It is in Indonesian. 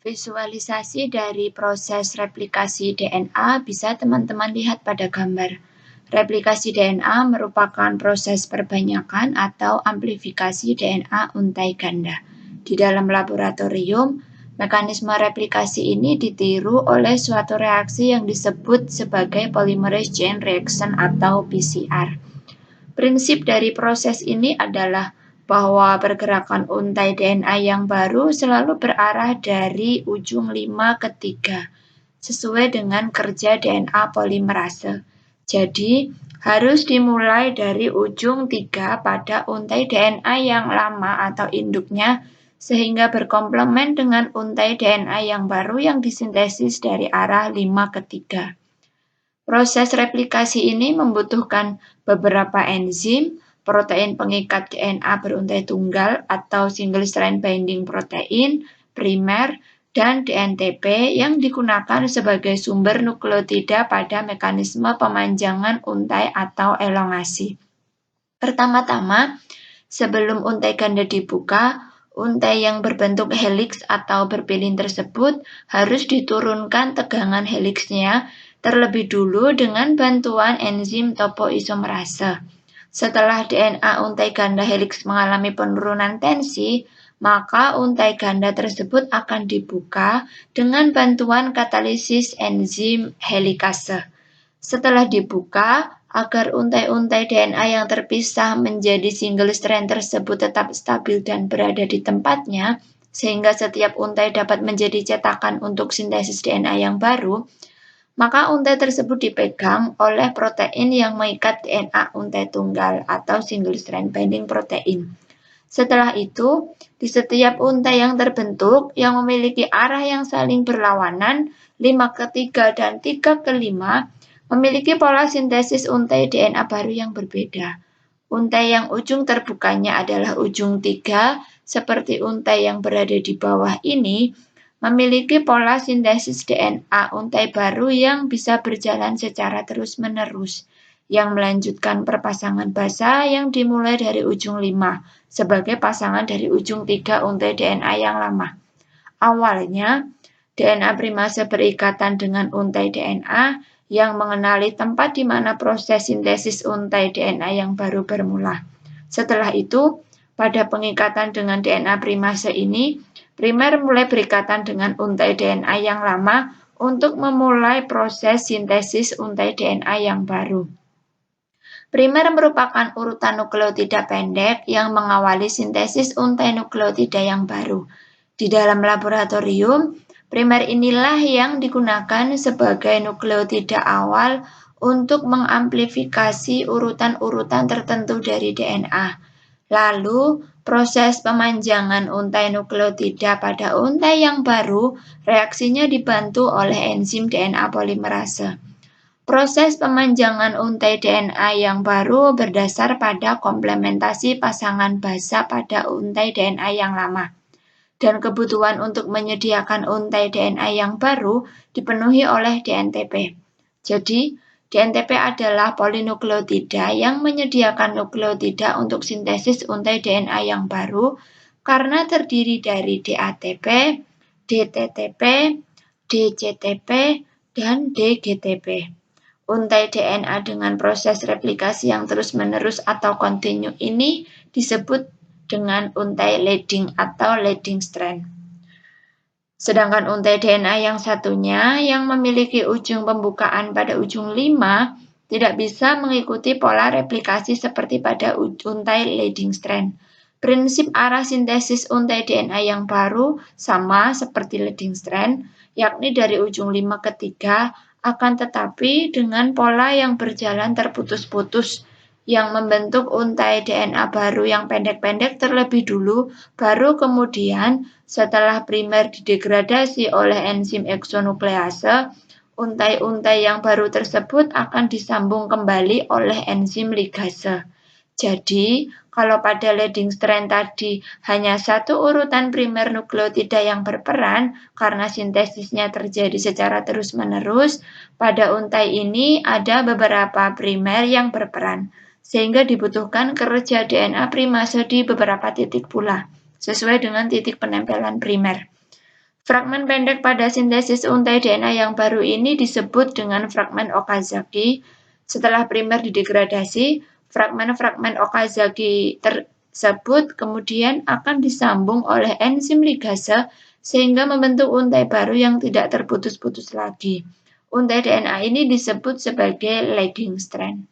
Visualisasi dari proses replikasi DNA bisa teman-teman lihat pada gambar. Replikasi DNA merupakan proses perbanyakan atau amplifikasi DNA untai ganda. Di dalam laboratorium, mekanisme replikasi ini ditiru oleh suatu reaksi yang disebut sebagai polymerase chain reaction atau PCR. Prinsip dari proses ini adalah bahwa pergerakan untai DNA yang baru selalu berarah dari ujung 5 ke 3, sesuai dengan kerja DNA polimerase. Jadi, harus dimulai dari ujung 3 pada untai DNA yang lama atau induknya, sehingga berkomplement dengan untai DNA yang baru yang disintesis dari arah 5 ke 3. Proses replikasi ini membutuhkan beberapa enzim, protein pengikat DNA beruntai tunggal atau single strand binding protein, primer, dan DNTP yang digunakan sebagai sumber nukleotida pada mekanisme pemanjangan untai atau elongasi. Pertama-tama, sebelum untai ganda dibuka, untai yang berbentuk heliks atau berpilin tersebut harus diturunkan tegangan heliksnya terlebih dulu dengan bantuan enzim topoisomerase. Setelah DNA untai ganda heliks mengalami penurunan tensi, maka untai ganda tersebut akan dibuka dengan bantuan katalisis enzim helikase. Setelah dibuka, agar untai-untai DNA yang terpisah menjadi single strand tersebut tetap stabil dan berada di tempatnya, sehingga setiap untai dapat menjadi cetakan untuk sintesis DNA yang baru, maka untai tersebut dipegang oleh protein yang mengikat DNA untai tunggal atau single strand binding protein. Setelah itu, di setiap untai yang terbentuk yang memiliki arah yang saling berlawanan, 5 ke 3 dan 3 ke 5, memiliki pola sintesis untai DNA baru yang berbeda. Untai yang ujung terbukanya adalah ujung 3, seperti untai yang berada di bawah ini, memiliki pola sintesis DNA untai baru yang bisa berjalan secara terus-menerus, yang melanjutkan perpasangan basa yang dimulai dari ujung 5, sebagai pasangan dari ujung 3 untai DNA yang lama. Awalnya, DNA primase berikatan dengan untai DNA yang mengenali tempat di mana proses sintesis untai DNA yang baru bermula. Setelah itu, pada pengikatan dengan DNA primase ini, primer mulai berikatan dengan untai DNA yang lama untuk memulai proses sintesis untai DNA yang baru. Primer merupakan urutan nukleotida pendek yang mengawali sintesis untai nukleotida yang baru. Di dalam laboratorium, primer inilah yang digunakan sebagai nukleotida awal untuk mengamplifikasi urutan-urutan tertentu dari DNA. Lalu, proses pemanjangan untai nukleotida pada untai yang baru, reaksinya dibantu oleh enzim DNA polimerase. Proses pemanjangan untai DNA yang baru berdasar pada komplementasi pasangan basa pada untai DNA yang lama. Dan kebutuhan untuk menyediakan untai DNA yang baru dipenuhi oleh DNTP. Jadi, DNTP adalah polinukleotida yang menyediakan nukleotida untuk sintesis untai DNA yang baru karena terdiri dari DATP, DTTP, DCTP, dan DGTP. Untai DNA dengan proses replikasi yang terus-menerus atau kontinu ini disebut dengan untai leading atau leading strand. Sedangkan untai DNA yang satunya yang memiliki ujung pembukaan pada ujung 5 tidak bisa mengikuti pola replikasi seperti pada untai leading strand. Prinsip arah sintesis untai DNA yang baru sama seperti leading strand, yakni dari ujung 5 ke 3, akan tetapi dengan pola yang berjalan terputus-putus, yang membentuk untai DNA baru yang pendek-pendek terlebih dulu, baru kemudian setelah primer didegradasi oleh enzim eksonuklease, untai-untai yang baru tersebut akan disambung kembali oleh enzim ligase. Jadi, kalau pada leading strand tadi hanya satu urutan primer nukleotida yang berperan karena sintesisnya terjadi secara terus-menerus, pada untai ini ada beberapa primer yang berperan, sehingga dibutuhkan kerja DNA primase di beberapa titik pula, sesuai dengan titik penempelan primer. Fragmen pendek pada sintesis untai DNA yang baru ini disebut dengan fragmen Okazaki. Setelah primer didegradasi, fragmen-fragmen Okazaki tersebut kemudian akan disambung oleh enzim ligase sehingga membentuk untai baru yang tidak terputus-putus lagi. Untai DNA ini disebut sebagai lagging strand.